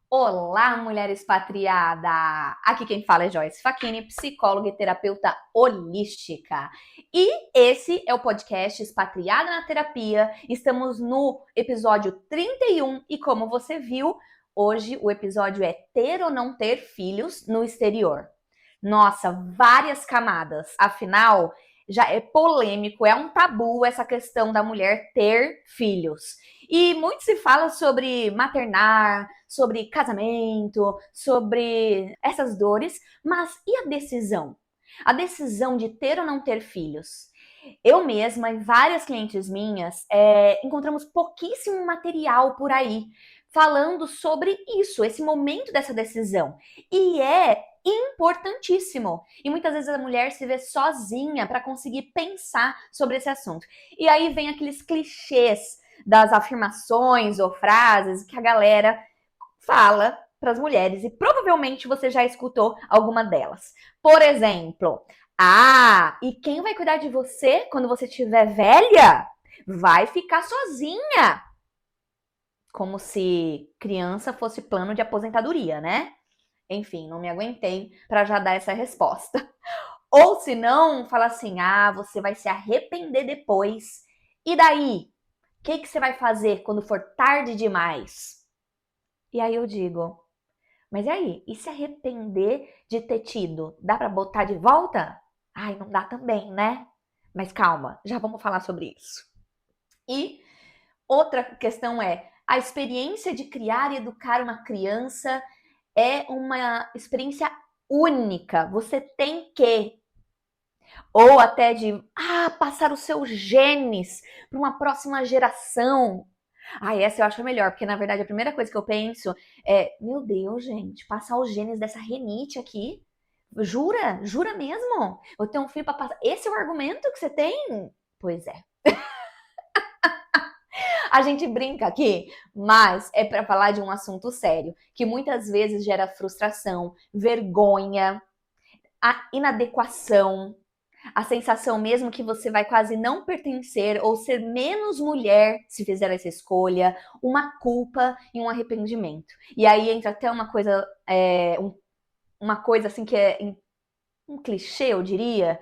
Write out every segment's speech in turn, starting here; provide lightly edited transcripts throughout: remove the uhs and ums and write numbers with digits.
Olá, mulher expatriada! Aqui quem fala é Joyce Facchini, psicóloga e terapeuta holística. E esse é o podcast Expatriada na Terapia. Estamos no episódio 31 e como você viu, hoje o episódio é ter ou não ter filhos no exterior. Nossa, várias camadas. Afinal, já é polêmico, é um tabu essa questão da mulher ter filhos. E muito se fala sobre maternar, sobre casamento, sobre essas dores, mas e a decisão? A decisão de ter ou não ter filhos? Eu mesma e várias clientes minhas encontramos pouquíssimo material por aí falando sobre isso, esse momento dessa decisão. E é importantíssimo. E muitas vezes a mulher se vê sozinha para conseguir pensar sobre esse assunto. E aí vem aqueles clichês das afirmações ou frases que a galera fala para as mulheres e provavelmente você já escutou alguma delas. Por exemplo, e quem vai cuidar de você quando você estiver velha? Vai ficar sozinha. Como se criança fosse plano de aposentadoria, né? Enfim, não me aguentei para já dar essa resposta. Ou se não, fala assim: você vai se arrepender depois. E daí? O que você vai fazer quando for tarde demais? E aí eu digo: mas e aí? E se arrepender de ter tido? Dá para botar de volta? Ai, não dá também, né? Mas calma, já vamos falar sobre isso. E outra questão é: a experiência de criar e educar uma criança é uma experiência única. Você tem que, ou até de passar os seus genes para uma próxima geração. Essa eu acho melhor, porque na verdade a primeira coisa que eu penso é: meu Deus, gente, passar os genes dessa renite aqui? Jura? Jura mesmo? Eu tenho um filho para passar. Esse é o argumento que você tem? Pois é. A gente brinca aqui, mas é para falar de um assunto sério, que muitas vezes gera frustração, vergonha, a inadequação, a sensação mesmo que você vai quase não pertencer ou ser menos mulher se fizer essa escolha, uma culpa e um arrependimento. E aí entra até uma coisa, uma coisa assim que é um clichê, eu diria,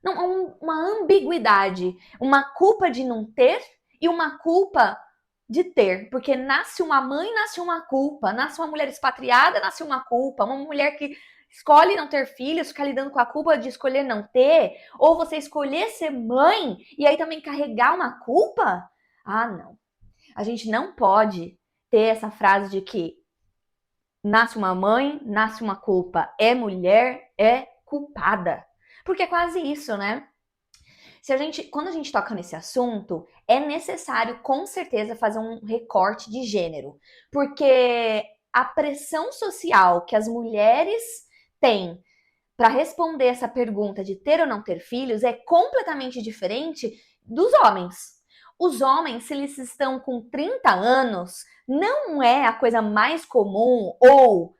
não, uma ambiguidade, uma culpa de não ter e uma culpa de ter, porque nasce uma mãe, nasce uma culpa, nasce uma mulher expatriada, nasce uma culpa, uma mulher que escolhe não ter filhos, fica lidando com a culpa de escolher não ter, ou você escolher ser mãe e aí também carregar uma culpa? Não. A gente não pode ter essa frase de que nasce uma mãe, nasce uma culpa, é mulher, é culpada. Porque é quase isso, né? Quando a gente toca nesse assunto, é necessário com certeza fazer um recorte de gênero, porque a pressão social que as mulheres têm para responder essa pergunta de ter ou não ter filhos é completamente diferente dos homens. Os homens, se eles estão com 30 anos, não é a coisa mais comum ou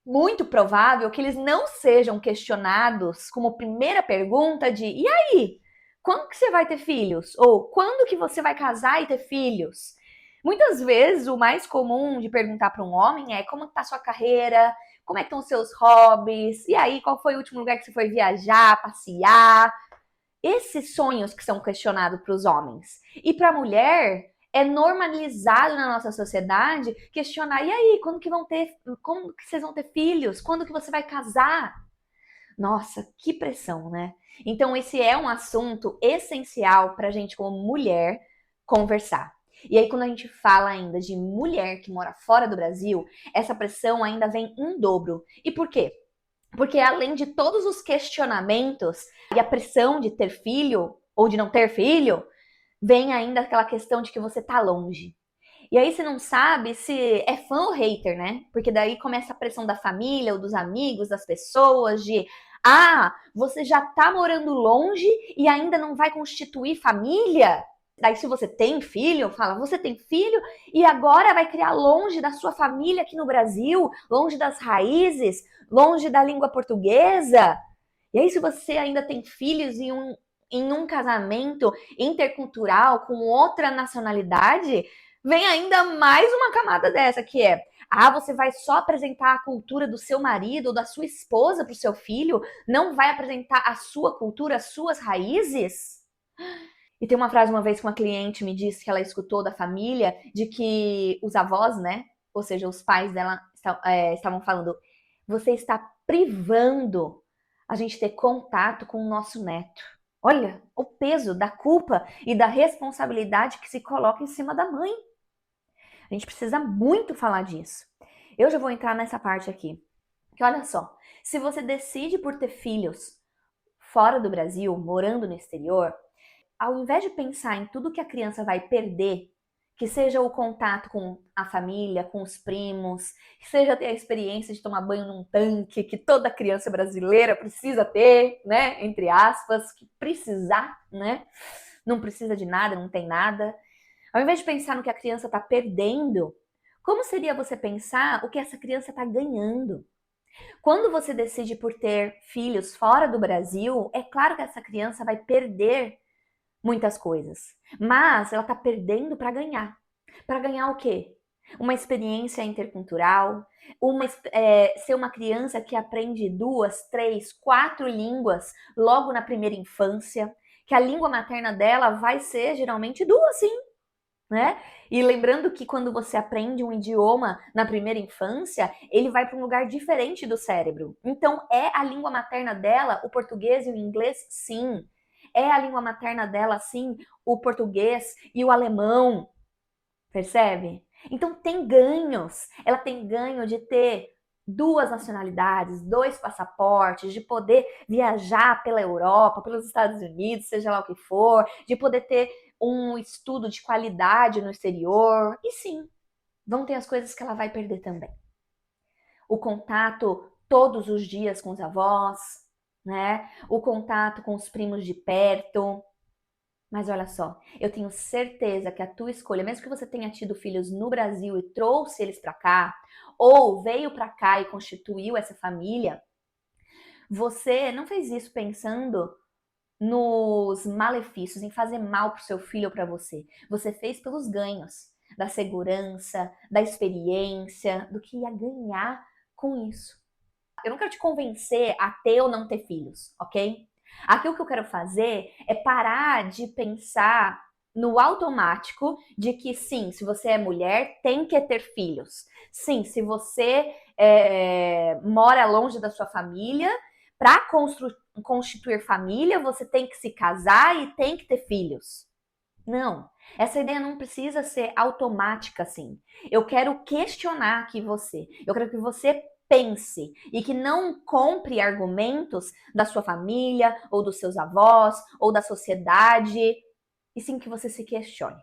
muito provável que eles não sejam questionados como primeira pergunta de e aí, quando que você vai ter filhos? Ou quando que você vai casar e ter filhos? Muitas vezes o mais comum de perguntar para um homem é como está sua carreira, como é que estão os seus hobbies, e aí qual foi o último lugar que você foi viajar, passear? Esses sonhos que são questionados para os homens. E para a mulher, é normalizado na nossa sociedade questionar, e aí, como que vocês vão ter filhos? Quando que você vai casar? Nossa, que pressão, né? Então esse é um assunto essencial para a gente como mulher conversar. E aí quando a gente fala ainda de mulher que mora fora do Brasil, essa pressão ainda vem em dobro. E por quê? Porque além de todos os questionamentos e a pressão de ter filho ou de não ter filho, vem ainda aquela questão de que você tá longe. E aí você não sabe se é fã ou hater, né? Porque daí começa a pressão da família ou dos amigos, das pessoas, de você já tá morando longe e ainda não vai constituir família? Daí se você tem filho, fala, você tem filho e agora vai criar longe da sua família aqui no Brasil, longe das raízes, longe da língua portuguesa. E aí se você ainda tem filhos em um casamento intercultural com outra nacionalidade, vem ainda mais uma camada dessa, que é Ah, você vai só apresentar a cultura do seu marido ou da sua esposa para o seu filho? Não vai apresentar a sua cultura, as suas raízes? E tem uma frase uma vez que uma cliente me disse que ela escutou da família, de que os avós, né? Ou seja, os pais dela estavam falando: você está privando a gente ter contato com o nosso neto. Olha o peso da culpa e da responsabilidade que se coloca em cima da mãe. A gente precisa muito falar disso. Eu já vou entrar nessa parte aqui. Que olha só, se você decide por ter filhos fora do Brasil, morando no exterior, ao invés de pensar em tudo que a criança vai perder, que seja o contato com a família, com os primos, que seja ter a experiência de tomar banho num tanque, que toda criança brasileira precisa ter, né? Entre aspas, que precisar, né? Não precisa de nada, não tem nada. Ao invés de pensar no que a criança está perdendo, como seria você pensar o que essa criança está ganhando? Quando você decide por ter filhos fora do Brasil, é claro que essa criança vai perder muitas coisas, mas ela está perdendo para ganhar. Para ganhar o quê? Uma experiência intercultural, ser uma criança que aprende 2, 3, 4 línguas logo na primeira infância, que a língua materna dela vai ser geralmente 2, sim, né? E lembrando que quando você aprende um idioma na primeira infância, ele vai para um lugar diferente do cérebro. Então, é a língua materna dela, o português e o inglês, sim. É a língua materna dela, sim, o português e o alemão. Percebe? Então, tem ganhos. Ela tem ganho de ter 2 nacionalidades, 2 passaportes, de poder viajar pela Europa, pelos Estados Unidos, seja lá o que for, de poder ter um estudo de qualidade no exterior. E sim, vão ter as coisas que ela vai perder também. O contato todos os dias com os avós, né? O contato com os primos de perto. Mas olha só, eu tenho certeza que a tua escolha, mesmo que você tenha tido filhos no Brasil e trouxe eles para cá, ou veio para cá e constituiu essa família, você não fez isso pensando nos malefícios, em fazer mal para o seu filho ou para você. Você fez pelos ganhos, da segurança, da experiência, do que ia ganhar com isso. Eu não quero te convencer a ter ou não ter filhos, ok? Aqui o que eu quero fazer é parar de pensar no automático de que sim, se você é mulher, tem que ter filhos. Sim, se você mora longe da sua família, para constituir família, você tem que se casar e tem que ter filhos. Não, essa ideia não precisa ser automática assim. Eu quero questionar aqui você. Eu quero que você pense e que não compre argumentos da sua família, ou dos seus avós, ou da sociedade, e sim que você se questione.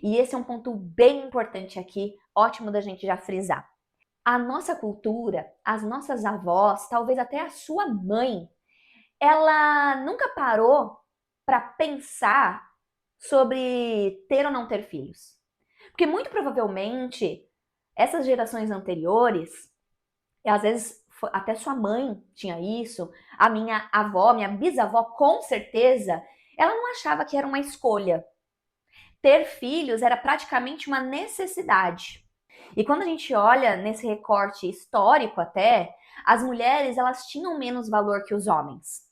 E esse é um ponto bem importante aqui, ótimo da gente já frisar. A nossa cultura, as nossas avós, talvez até a sua mãe, ela nunca parou para pensar sobre ter ou não ter filhos. Porque muito provavelmente essas gerações anteriores, e às vezes até sua mãe tinha isso, a minha avó, minha bisavó, com certeza, ela não achava que era uma escolha. Ter filhos era praticamente uma necessidade. E quando a gente olha nesse recorte histórico até, as mulheres elas tinham menos valor que os homens.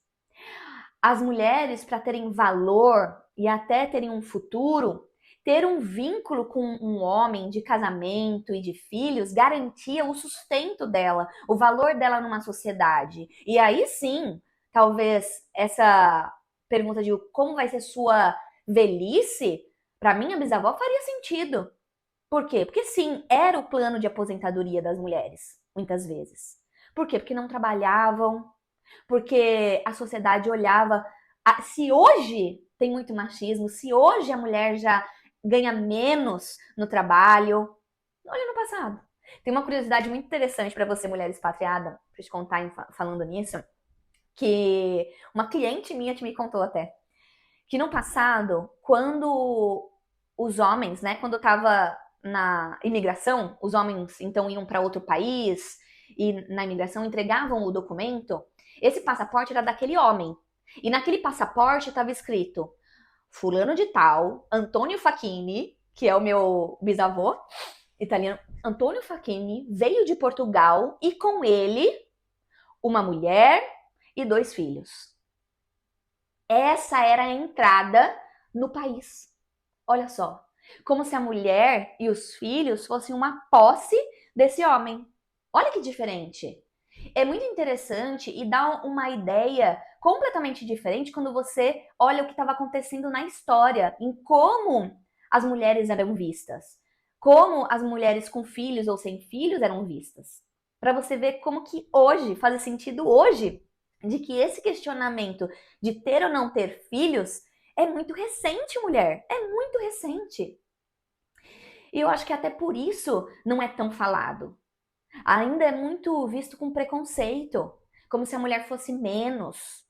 As mulheres, para terem valor e até terem um futuro, ter um vínculo com um homem de casamento e de filhos garantia o sustento dela, o valor dela numa sociedade. E aí sim, talvez essa pergunta de como vai ser sua velhice, para minha bisavó faria sentido. Por quê? Porque sim, era o plano de aposentadoria das mulheres, muitas vezes. Por quê? Porque não trabalhavam, porque a sociedade olhava. Se hoje tem muito machismo, se hoje a mulher já ganha menos no trabalho, olha no passado. Tem uma curiosidade muito interessante para você, mulher expatriada, para te contar falando nisso, que uma cliente minha que me contou até, que no passado, quando os homens, né, quando eu tava na imigração, os homens então iam para outro país e na imigração entregavam o documento, esse passaporte era daquele homem. E naquele passaporte estava escrito fulano de tal, Antônio Facchini, que é o meu bisavô, italiano. Antônio Facchini veio de Portugal e com ele uma mulher e 2 filhos. Essa era a entrada no país. Olha só, como se a mulher e os filhos fossem uma posse desse homem. Olha que diferente. É muito interessante e dá uma ideia completamente diferente quando você olha o que estava acontecendo na história, em como as mulheres eram vistas, como as mulheres com filhos ou sem filhos eram vistas. Para você ver como que hoje, faz sentido hoje, de que esse questionamento de ter ou não ter filhos é muito recente, mulher. É muito recente. E eu acho que até por isso não é tão falado. Ainda é muito visto com preconceito, como se a mulher fosse menos,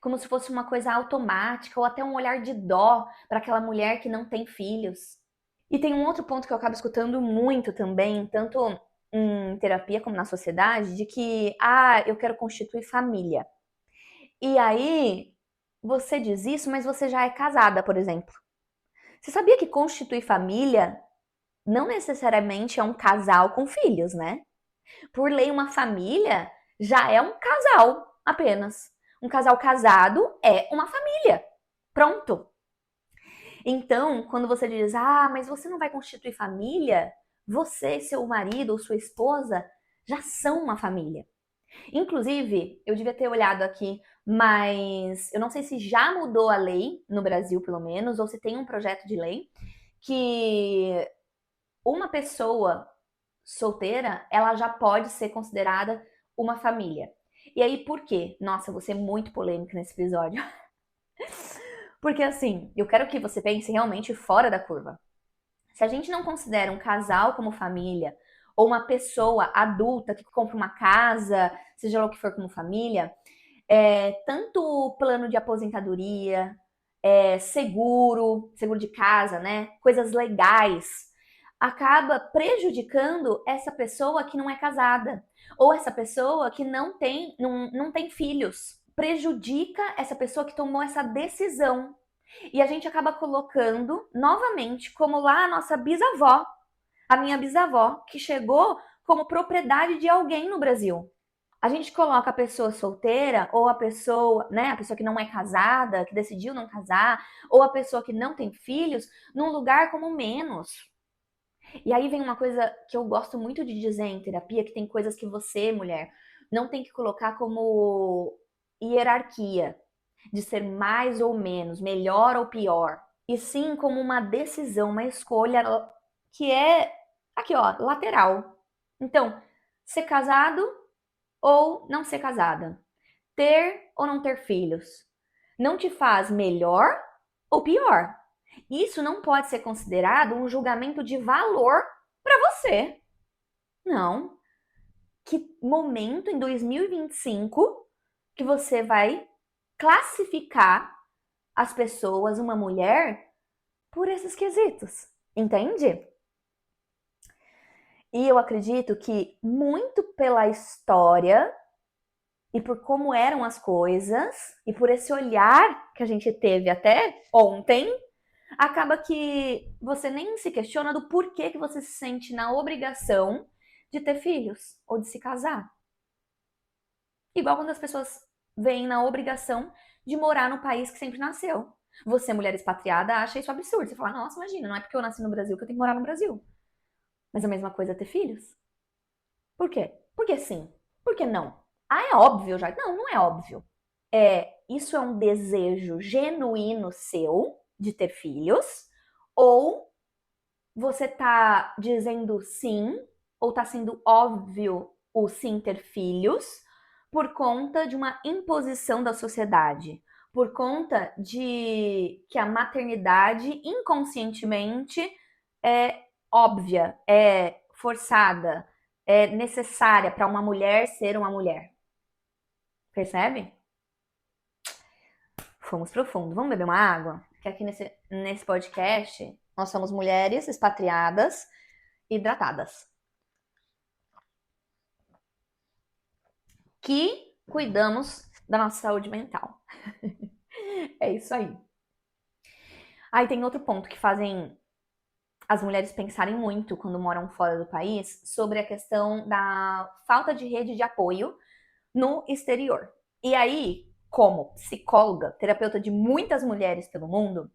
como se fosse uma coisa automática ou até um olhar de dó para aquela mulher que não tem filhos. E tem um outro ponto que eu acabo escutando muito também, tanto em terapia como na sociedade, de que, eu quero constituir família. E aí, você diz isso, mas você já é casada, por exemplo. Você sabia que constituir família não necessariamente é um casal com filhos, né? Por lei, uma família já é um casal apenas. Um casal casado é uma família. Pronto. Então, quando você diz, mas você não vai constituir família, você, seu marido ou sua esposa já são uma família. Inclusive, eu devia ter olhado aqui, mas eu não sei se já mudou a lei, no Brasil pelo menos, ou se tem um projeto de lei, que uma pessoa solteira, ela já pode ser considerada uma família. E aí, por quê? Nossa, eu vou ser muito polêmica nesse episódio. Porque assim, eu quero que você pense realmente fora da curva. Se a gente não considera um casal como família, ou uma pessoa adulta que compra uma casa, seja lá o que for como família, tanto plano de aposentadoria, seguro de casa, né? Coisas legais, acaba prejudicando essa pessoa que não é casada, ou essa pessoa que não tem filhos. Prejudica essa pessoa que tomou essa decisão. E a gente acaba colocando novamente como lá a nossa bisavó, a minha bisavó, que chegou como propriedade de alguém no Brasil. A gente coloca a pessoa solteira ou a pessoa, né, a pessoa que não é casada, que decidiu não casar, ou a pessoa que não tem filhos, num lugar como menos. E aí vem uma coisa que eu gosto muito de dizer em terapia, que tem coisas que você, mulher, não tem que colocar como hierarquia, de ser mais ou menos, melhor ou pior, e sim como uma decisão, uma escolha que é aqui, ó, lateral. Então, ser casado ou não ser casada, ter ou não ter filhos, não te faz melhor ou pior. Isso não pode ser considerado um julgamento de valor para você. Não. Que momento em 2025 que você vai classificar as pessoas, uma mulher, por esses quesitos? Entende? E eu acredito que muito pela história e por como eram as coisas e por esse olhar que a gente teve até ontem, acaba que você nem se questiona do porquê que você se sente na obrigação de ter filhos ou de se casar. Igual quando as pessoas veem na obrigação de morar no país que sempre nasceu. Você, mulher expatriada, acha isso absurdo. Você fala, nossa, imagina, não é porque eu nasci no Brasil que eu tenho que morar no Brasil. Mas a mesma coisa é ter filhos? Por quê? Porque sim. Por que não? É óbvio já. Não, não é óbvio. Isso é um desejo genuíno seu de ter filhos? Ou você tá dizendo sim, ou tá sendo óbvio o sim ter filhos, por conta de uma imposição da sociedade, por conta de que a maternidade inconscientemente é óbvia, é forçada, é necessária para uma mulher ser uma mulher. Percebe? Fomos profundo. Vamos beber uma água? Que aqui nesse podcast nós somos mulheres expatriadas, hidratadas, que cuidamos da nossa saúde mental. É isso aí. Aí tem outro ponto que fazem as mulheres pensarem muito quando moram fora do país sobre a questão da falta de rede de apoio no exterior. E aí, como psicóloga, terapeuta de muitas mulheres pelo mundo,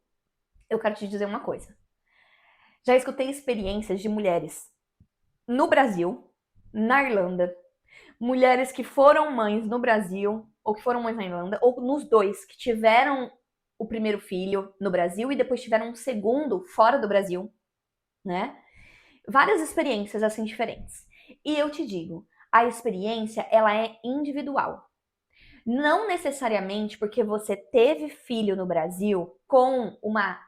eu quero te dizer uma coisa. Já escutei experiências de mulheres no Brasil, na Irlanda, mulheres que foram mães no Brasil, ou que foram mães na Irlanda, ou nos dois, que tiveram o primeiro filho no Brasil e depois tiveram um segundo fora do Brasil, né? Várias experiências assim diferentes. E eu te digo, a experiência ela é individual. Não necessariamente porque você teve filho no Brasil com uma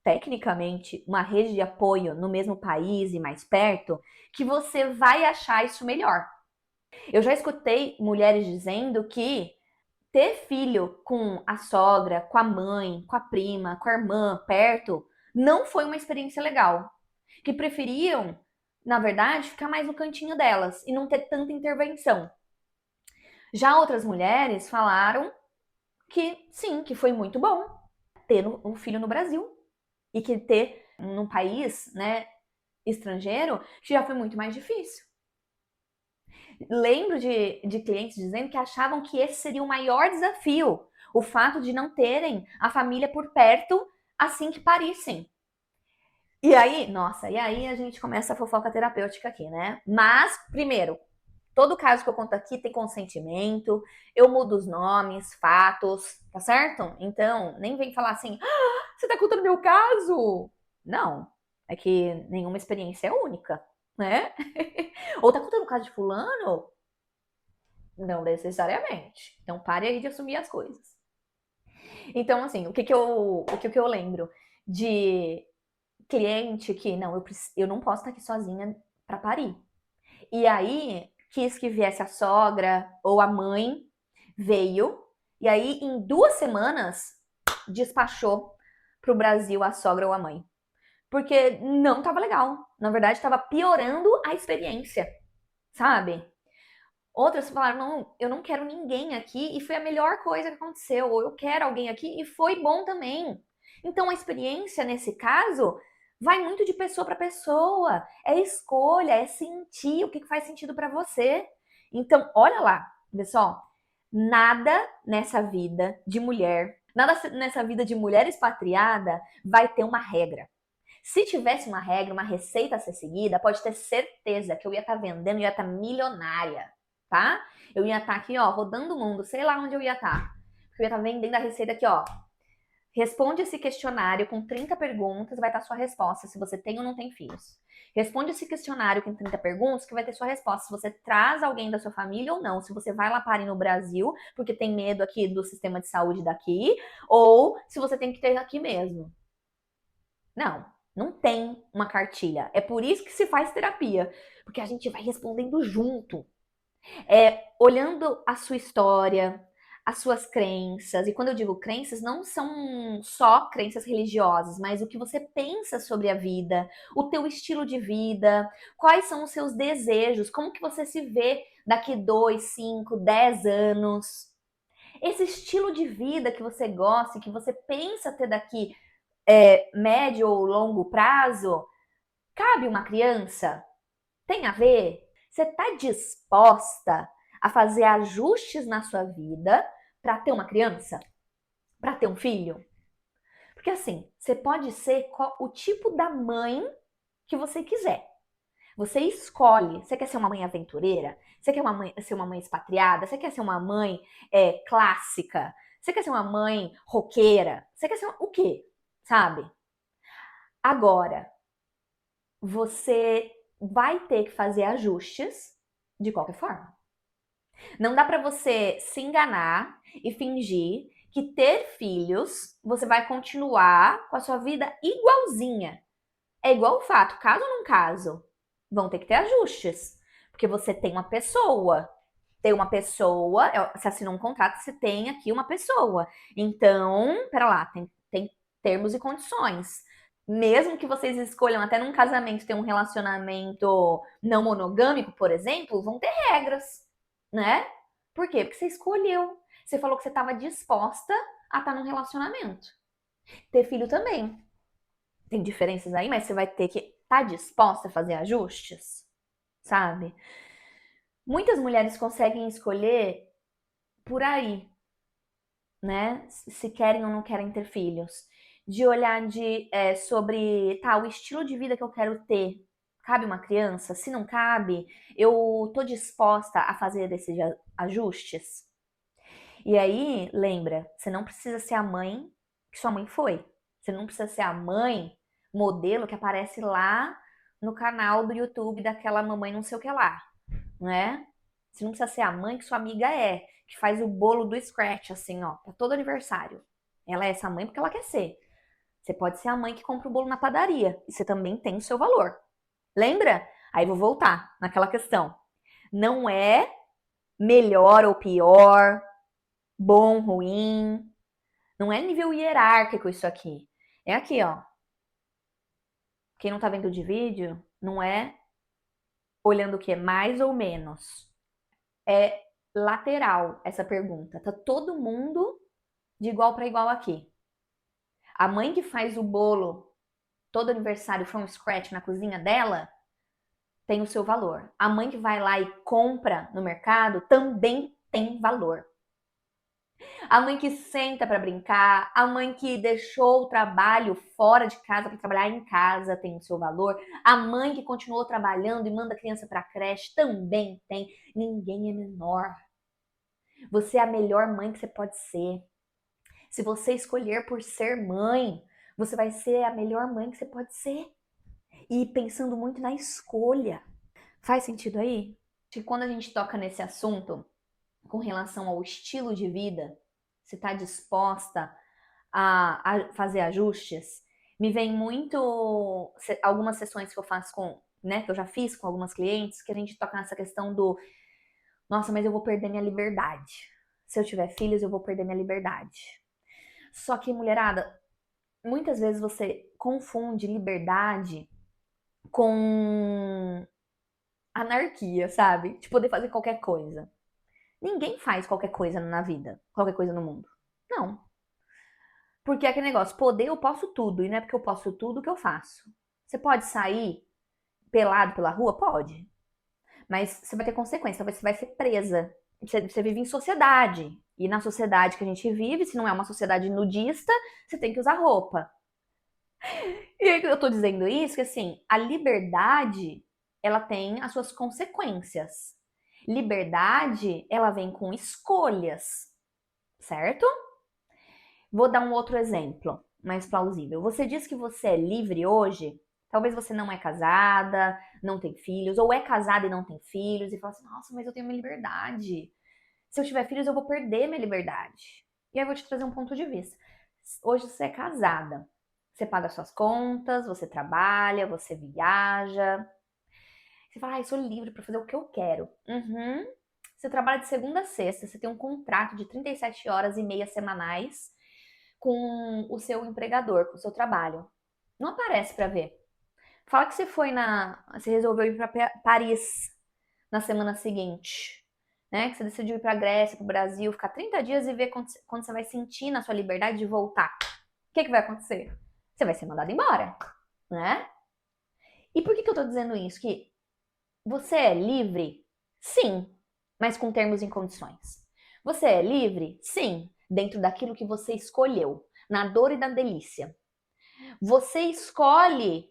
tecnicamente uma rede de apoio no mesmo país e mais perto, que você vai achar isso melhor. Eu já escutei mulheres dizendo que ter filho com a sogra, com a mãe, com a prima, com a irmã perto, não foi uma experiência legal. Que preferiam, na verdade, ficar mais no cantinho delas e não ter tanta intervenção. Já outras mulheres falaram que sim, que foi muito bom ter um filho no Brasil e que ter num país, né, estrangeiro, que já foi muito mais difícil. Lembro de clientes dizendo que achavam que esse seria o maior desafio, o fato de não terem a família por perto assim que parissem. E aí, nossa, e aí a gente começa a fofoca terapêutica aqui, né? Mas, primeiro, todo caso que eu conto aqui tem consentimento, eu mudo os nomes, fatos, tá certo? Então, nem vem falar assim, ah, você tá contando meu caso? Não, é que nenhuma experiência é única, né? Ou tá contando o caso de fulano? Não necessariamente. Então, pare aí de assumir as coisas. Então, assim, o que eu lembro de cliente que, não, eu não posso estar aqui sozinha para parir. E aí, quis que viesse a sogra ou a mãe, veio, e aí, em 2 semanas, despachou pro Brasil a sogra ou a mãe. Porque não tava legal. Na verdade, tava piorando a experiência, sabe? Outras falaram, não, eu não quero ninguém aqui, e foi a melhor coisa que aconteceu. Ou eu quero alguém aqui, e foi bom também. Então, a experiência, nesse caso, vai muito de pessoa para pessoa. É escolha, é sentir o que faz sentido para você. Então, olha lá, pessoal, nada nessa vida de mulher, nada nessa vida de mulher expatriada vai ter uma regra. Se tivesse uma regra, uma receita a ser seguida, pode ter certeza que eu ia estar vendendo, ia estar milionária, tá? Eu ia estar aqui, ó, rodando o mundo, sei lá onde eu ia estar. Porque eu ia estar vendendo a receita aqui, ó. Responde esse questionário com 30 perguntas, vai estar sua resposta se você tem ou não tem filhos. Responde esse questionário com 30 perguntas, que vai ter sua resposta se você traz alguém da sua família ou não, se você vai lá parir no Brasil, porque tem medo aqui do sistema de saúde daqui, ou se você tem que ter aqui mesmo. Não, não tem uma cartilha. É por isso que se faz terapia, porque a gente vai respondendo junto. Olhando a sua história, as suas crenças, e quando eu digo crenças, não são só crenças religiosas, mas o que você pensa sobre a vida, o teu estilo de vida, quais são os seus desejos, como que você se vê daqui 2, 5, 10 anos. Esse estilo de vida que você gosta, que você pensa ter daqui médio ou longo prazo, cabe uma criança? Tem a ver? Você está disposta a fazer ajustes na sua vida para ter uma criança? Para ter um filho? Porque assim, você pode ser o tipo da mãe que você quiser. Você escolhe. Você quer ser uma mãe aventureira? Você quer ser uma mãe expatriada? Você quer ser uma mãe clássica? Você quer ser uma mãe roqueira? Você quer ser o quê? Sabe? Agora, você vai ter que fazer ajustes de qualquer forma. Não dá para você se enganar e fingir que ter filhos você vai continuar com a sua vida igualzinha. É igual o fato, caso ou não caso, vão ter que ter ajustes. Porque você tem uma pessoa. Tem uma pessoa, se assinou um contrato, você tem aqui uma pessoa. Então, pera lá, tem termos e condições. Mesmo que vocês escolham até num casamento ter um relacionamento não monogâmico, por exemplo, vão ter regras, né? Por quê? Porque você escolheu. Você falou que você estava disposta a estar num relacionamento. Ter filho também. Tem diferenças aí, mas você vai ter que estar disposta a fazer ajustes, sabe? Muitas mulheres conseguem escolher por aí, né? Se querem ou não querem ter filhos. De olhar sobre, tá, o estilo de vida que eu quero ter. Cabe uma criança? Se não cabe, eu tô disposta a fazer esses ajustes. E aí, lembra, você não precisa ser a mãe que sua mãe foi. Você não precisa ser a mãe modelo que aparece lá no canal do YouTube daquela mamãe não sei o que lá, não é? Você não precisa ser a mãe que sua amiga é, que faz o bolo do scratch, assim, ó, pra todo aniversário. Ela é essa mãe porque ela quer ser. Você pode ser a mãe que compra o bolo na padaria, e você também tem o seu valor. Lembra? Aí vou voltar naquela questão. Não é melhor ou pior, bom, ruim. Não é nível hierárquico isso aqui. É aqui, ó. Quem não tá vendo de vídeo, não é olhando o que? Mais ou menos. É lateral essa pergunta. Tá todo mundo de igual para igual aqui. A mãe que faz o bolo todo aniversário from scratch na cozinha dela tem o seu valor. A mãe que vai lá e compra no mercado também tem valor. A mãe que senta para brincar, a mãe que deixou o trabalho fora de casa para trabalhar em casa tem o seu valor. A mãe que continuou trabalhando e manda a criança para a creche também tem. Ninguém é menor. Você é a melhor mãe que você pode ser. Se você escolher por ser mãe, você vai ser a melhor mãe que você pode ser. E pensando muito na escolha. Faz sentido aí? Acho que quando a gente toca nesse assunto, com relação ao estilo de vida, você está disposta a fazer ajustes? Me vem muito algumas sessões que eu faço que eu já fiz com algumas clientes, que a gente toca nessa questão do, nossa, mas eu vou perder minha liberdade. Se eu tiver filhos, eu vou perder minha liberdade. Só que, mulherada, muitas vezes você confunde liberdade com anarquia, sabe? De poder fazer qualquer coisa. Ninguém faz qualquer coisa na vida, qualquer coisa no mundo. Não. Porque é aquele negócio, poder eu posso tudo, e não é porque eu posso tudo que eu faço. Você pode sair pelado pela rua? Pode. Mas você vai ter consequência, talvez você vai ser presa. Você vive em sociedade. E na sociedade que a gente vive, se não é uma sociedade nudista, você tem que usar roupa. E aí eu tô dizendo isso, que assim, a liberdade, ela tem as suas consequências. Liberdade, ela vem com escolhas, certo? Vou dar um outro exemplo, mais plausível. Você diz que você é livre hoje, talvez você não é casada, não tem filhos, ou é casada e não tem filhos, e fala assim, nossa, mas eu tenho minha liberdade. Se eu tiver filhos, eu vou perder minha liberdade. E aí eu vou te trazer um ponto de vista. Hoje você é casada, você paga suas contas, você trabalha, você viaja. Você fala, eu sou livre para fazer o que eu quero. Uhum. Você trabalha de segunda a sexta, você tem um contrato de 37 horas e meia semanais com o seu empregador, com o seu trabalho. Não aparece para ver. Fala que você resolveu ir para Paris na semana seguinte, né? Que você decidiu ir para Grécia, para o Brasil, ficar 30 dias e ver quando você vai sentir na sua liberdade de voltar. O que vai acontecer? Você vai ser mandado embora, né? E por que eu tô dizendo isso? Que você é livre? Sim, mas com termos e condições. Você é livre? Sim, dentro daquilo que você escolheu, na dor e na delícia. Você escolhe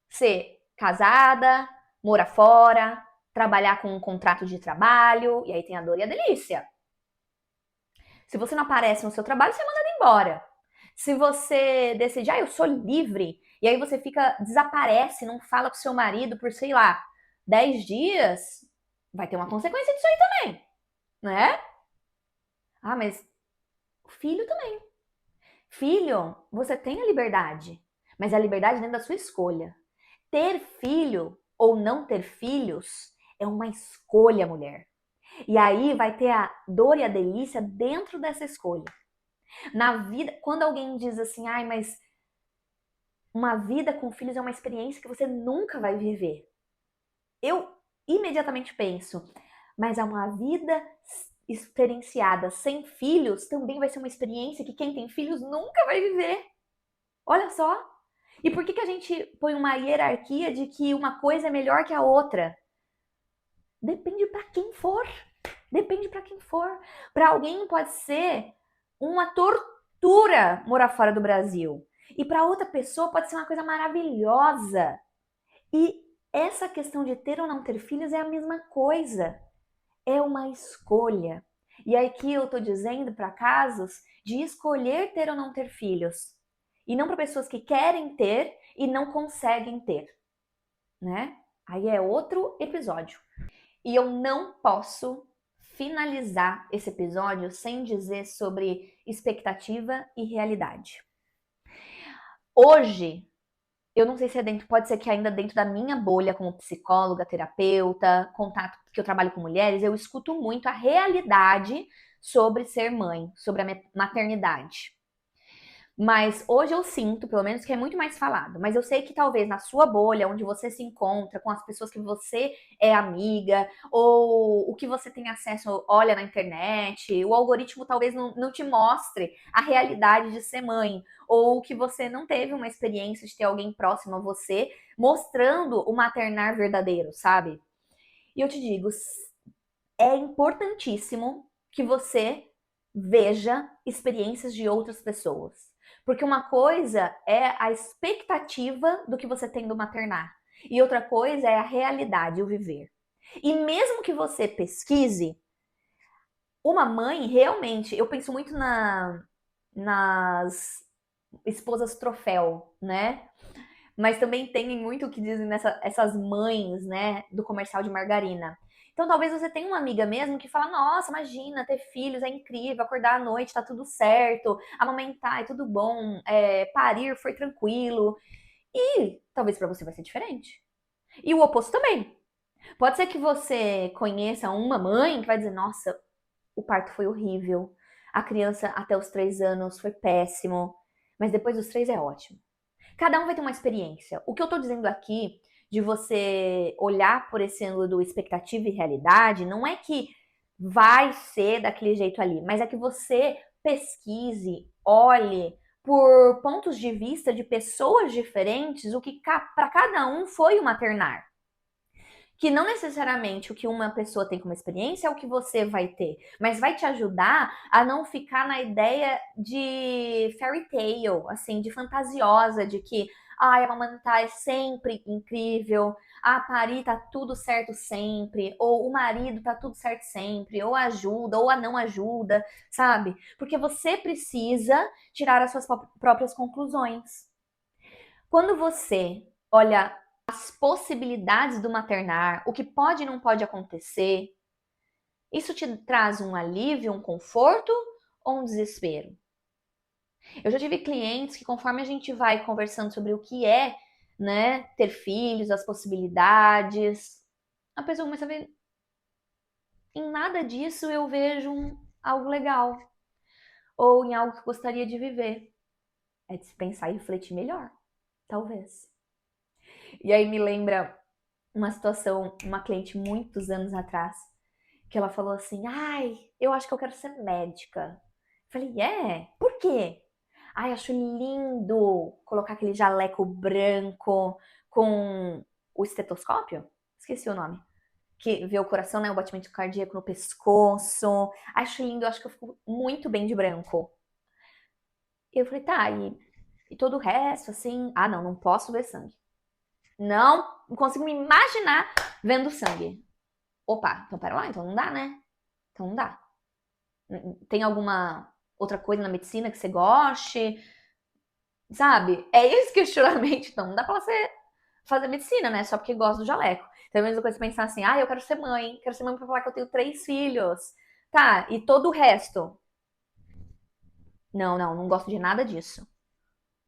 ser casada, morar fora, trabalhar com um contrato de trabalho, e aí tem a dor e a delícia. Se você não aparece no seu trabalho, você é mandado embora. Se você decide, eu sou livre, e aí você desaparece, não fala com seu marido por, sei lá, 10 dias, vai ter uma consequência disso aí também, né? Ah, mas filho também. Filho, você tem a liberdade, mas é a liberdade dentro da sua escolha. Ter filho ou não ter filhos é uma escolha, mulher. E aí vai ter a dor e a delícia dentro dessa escolha. Na vida, quando alguém diz assim, mas uma vida com filhos é uma experiência que você nunca vai viver. Eu imediatamente penso, mas é uma vida experienciada sem filhos também vai ser uma experiência que quem tem filhos nunca vai viver. Olha só. E por que a gente põe uma hierarquia de que uma coisa é melhor que a outra? Depende para quem for. Depende para quem for. Para alguém pode ser uma tortura morar fora do Brasil. E para outra pessoa pode ser uma coisa maravilhosa. E essa questão de ter ou não ter filhos é a mesma coisa. É uma escolha. E aqui eu estou dizendo para casos de escolher ter ou não ter filhos. E não para pessoas que querem ter e não conseguem ter, né? Aí é outro episódio. E eu não posso finalizar esse episódio sem dizer sobre expectativa e realidade. Hoje, eu não sei se é dentro, pode ser que ainda dentro da minha bolha como psicóloga, terapeuta, contato que eu trabalho com mulheres, eu escuto muito a realidade sobre ser mãe, sobre a maternidade. Mas hoje eu sinto, pelo menos, que é muito mais falado. Mas eu sei que talvez na sua bolha, onde você se encontra, com as pessoas que você é amiga, ou o que você tem acesso, olha na internet, o algoritmo talvez não te mostre a realidade de ser mãe. Ou que você não teve uma experiência de ter alguém próximo a você mostrando o maternar verdadeiro, sabe? E eu te digo, é importantíssimo que você veja experiências de outras pessoas. Porque uma coisa é a expectativa do que você tem do maternar. E outra coisa é a realidade, o viver. E mesmo que você pesquise, uma mãe realmente, eu penso muito nas esposas troféu, né? Mas também tem muito o que dizem essas mães, né, do comercial de margarina. Então talvez você tenha uma amiga mesmo que fala, nossa, imagina, ter filhos é incrível, acordar à noite tá tudo certo, amamentar é tudo bom, parir foi tranquilo. E talvez para você vai ser diferente. E o oposto também. Pode ser que você conheça uma mãe que vai dizer, nossa, o parto foi horrível, a criança até os 3 anos foi péssimo, mas depois dos 3 é ótimo. Cada um vai ter uma experiência. O que eu tô dizendo aqui, de você olhar por esse ângulo do expectativa e realidade, não é que vai ser daquele jeito ali, mas é que você pesquise, olhe por pontos de vista de pessoas diferentes, o que para cada um foi o maternar. Que não necessariamente o que uma pessoa tem como experiência é o que você vai ter, mas vai te ajudar a não ficar na ideia de fairy tale, assim, de fantasiosa, de que a amamentar é sempre incrível, a parir tá tudo certo sempre, ou o marido tá tudo certo sempre, ou ajuda, ou a não ajuda, sabe? Porque você precisa tirar as suas próprias conclusões. Quando você olha as possibilidades do maternar, o que pode e não pode acontecer, isso te traz um alívio, um conforto ou um desespero? Eu já tive clientes que, conforme a gente vai conversando sobre o que é, né, ter filhos, as possibilidades, a pessoa começa a ver, em nada disso eu vejo algo legal, ou em algo que eu gostaria de viver. É de se pensar e refletir melhor, talvez. E aí me lembra uma situação, uma cliente muitos anos atrás, que ela falou assim: ai, eu acho que eu quero ser médica. Falei, por quê? Ai, acho lindo colocar aquele jaleco branco com o estetoscópio? Esqueci o nome. Que vê o coração, né? O batimento cardíaco no pescoço. Acho lindo, acho que eu fico muito bem de branco. E eu falei, tá, e todo o resto, assim? Ah, não, não posso ver sangue. Não consigo me imaginar vendo sangue. Opa, então pera lá, então não dá, né? Então não dá. Tem alguma outra coisa na medicina que você goste? Sabe? É esse questionamento. Então não dá pra você fazer medicina, né? Só porque gosta do jaleco. Então é a mesma coisa pensar assim, eu quero ser mãe pra falar que eu tenho 3 filhos. Tá, e todo o resto? Não, não, não gosto de nada disso.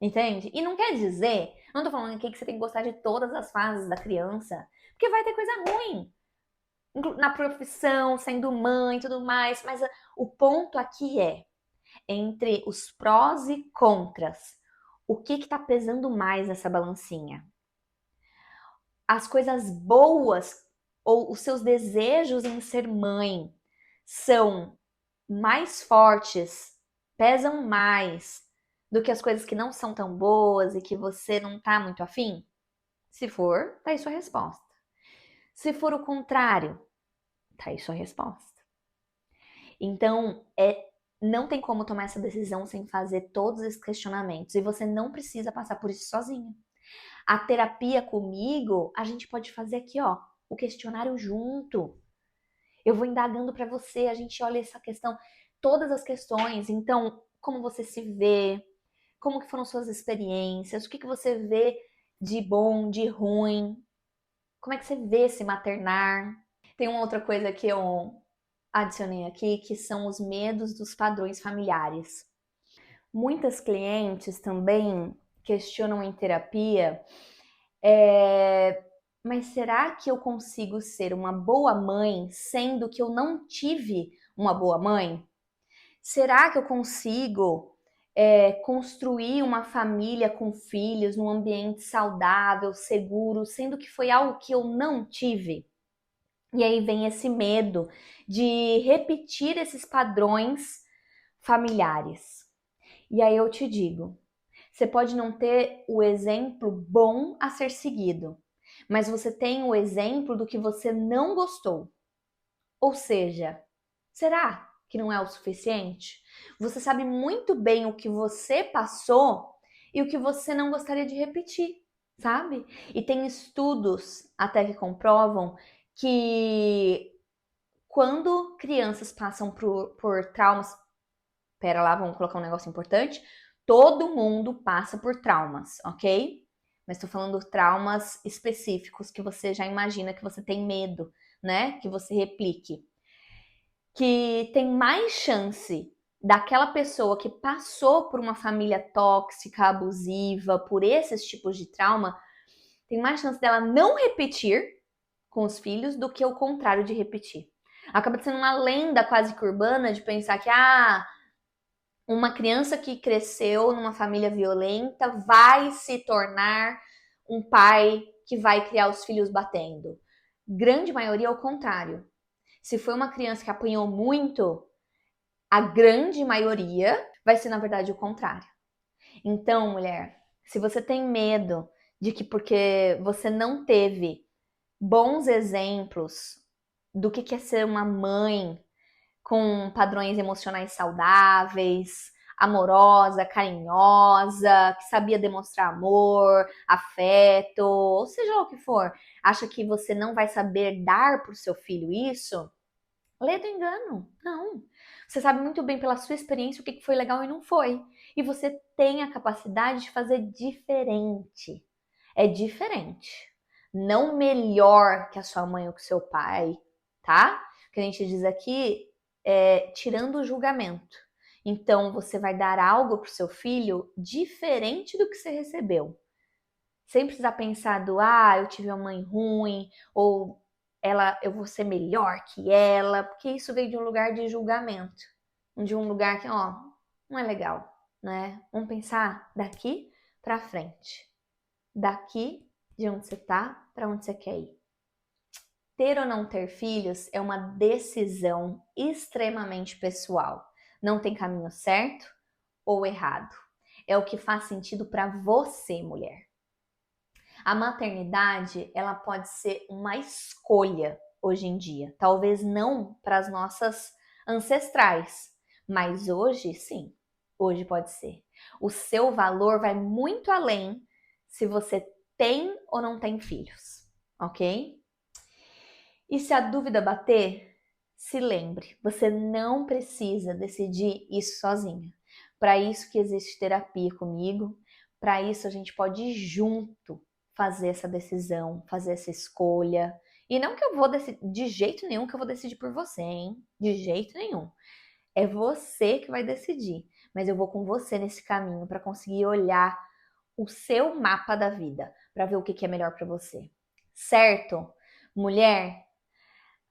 Entende? E não quer dizer, não tô falando aqui que você tem que gostar de todas as fases da criança, porque vai ter coisa ruim na profissão, sendo mãe e tudo mais, mas o ponto aqui é entre os prós e contras. O que está pesando mais nessa balancinha? As coisas boas ou os seus desejos em ser mãe são mais fortes, pesam mais do que as coisas que não são tão boas e que você não tá muito afim? Se for, tá aí sua resposta. Se for o contrário, tá aí sua resposta. Então, não tem como tomar essa decisão sem fazer todos esses questionamentos. E você não precisa passar por isso sozinha. A terapia comigo, a gente pode fazer aqui, ó, o questionário junto. Eu vou indagando para você, a gente olha essa questão, todas as questões. Então, como você se vê, como que foram suas experiências, o que você vê de bom, de ruim, como é que você vê se maternar. Tem uma outra coisa que eu adicionei aqui, que são os medos dos padrões familiares. Muitas clientes também questionam em terapia, mas será que eu consigo ser uma boa mãe sendo que eu não tive uma boa mãe? Será que eu consigo construir uma família com filhos num ambiente saudável, seguro, sendo que foi algo que eu não tive? E aí vem esse medo de repetir esses padrões familiares. E aí eu te digo, você pode não ter o exemplo bom a ser seguido, mas você tem o exemplo do que você não gostou. Ou seja, será que não é o suficiente? Você sabe muito bem o que você passou e o que você não gostaria de repetir, sabe? E tem estudos até que comprovam que quando crianças passam por traumas, pera lá, vamos colocar um negócio importante, todo mundo passa por traumas, ok? Mas estou falando traumas específicos que você já imagina que você tem medo, né? Que você replique. Que tem mais chance daquela pessoa que passou por uma família tóxica, abusiva, por esses tipos de trauma, tem mais chance dela não repetir com os filhos do que o contrário de repetir. Acaba sendo uma lenda quase que urbana de pensar que uma criança que cresceu numa família violenta vai se tornar um pai que vai criar os filhos batendo. Grande maioria é o contrário. Se foi uma criança que apanhou muito, a grande maioria vai ser, na verdade, o contrário. Então, mulher, se você tem medo de que porque você não teve bons exemplos do que é ser uma mãe com padrões emocionais saudáveis, amorosa, carinhosa, que sabia demonstrar amor, afeto, ou seja lá o que for, acha que você não vai saber dar para o seu filho isso? Lê do engano. Não. Você sabe muito bem pela sua experiência o que foi legal e não foi. E você tem a capacidade de fazer diferente. É diferente. Não melhor que a sua mãe ou que o seu pai, tá? O que a gente diz aqui é tirando o julgamento. Então, você vai dar algo pro seu filho diferente do que você recebeu. Sem precisar pensar eu tive uma mãe ruim, ou eu vou ser melhor que ela, porque isso veio de um lugar de julgamento, de um lugar que, não é legal, né? Vamos pensar daqui para frente, daqui de onde você tá para onde você quer ir. Ter ou não ter filhos é uma decisão extremamente pessoal. Não tem caminho certo ou errado. É o que faz sentido para você, mulher. A maternidade, ela pode ser uma escolha hoje em dia. Talvez não para as nossas ancestrais, mas hoje sim, hoje pode ser. O seu valor vai muito além se você tem ou não tem filhos, ok? E se a dúvida bater, se lembre, você não precisa decidir isso sozinha. Para isso que existe terapia comigo, para isso a gente pode ir junto fazer essa decisão, fazer essa escolha. E não que eu vou decidir, de jeito nenhum que eu vou decidir por você, hein? De jeito nenhum. É você que vai decidir, mas eu vou com você nesse caminho para conseguir olhar o seu mapa da vida, para ver o que é melhor para você. Certo? Mulher,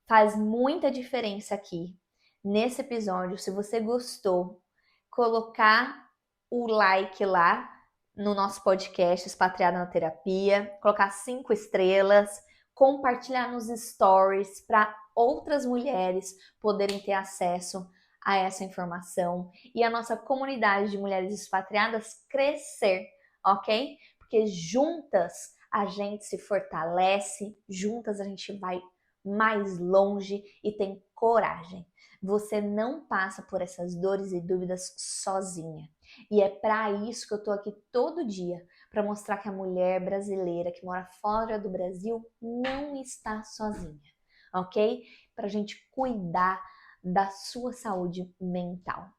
faz muita diferença aqui nesse episódio. Se você gostou, colocar o like lá no nosso podcast Expatriada na Terapia, colocar 5 estrelas, compartilhar nos stories para outras mulheres poderem ter acesso a essa informação e a nossa comunidade de mulheres expatriadas crescer, ok? Porque juntas a gente se fortalece, juntas a gente vai mais longe e tem coragem. Você não passa por essas dores e dúvidas sozinha. E é para isso que eu tô aqui todo dia, para mostrar que a mulher brasileira que mora fora do Brasil não está sozinha, ok? Para a gente cuidar da sua saúde mental.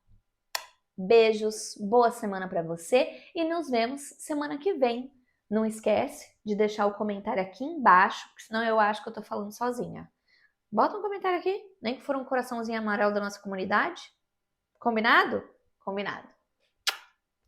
Beijos, boa semana para você e nos vemos semana que vem. Não esquece de deixar o comentário aqui embaixo, porque senão eu acho que eu tô falando sozinha. Bota um comentário aqui, nem que for um coraçãozinho amarelo da nossa comunidade. Combinado? Combinado.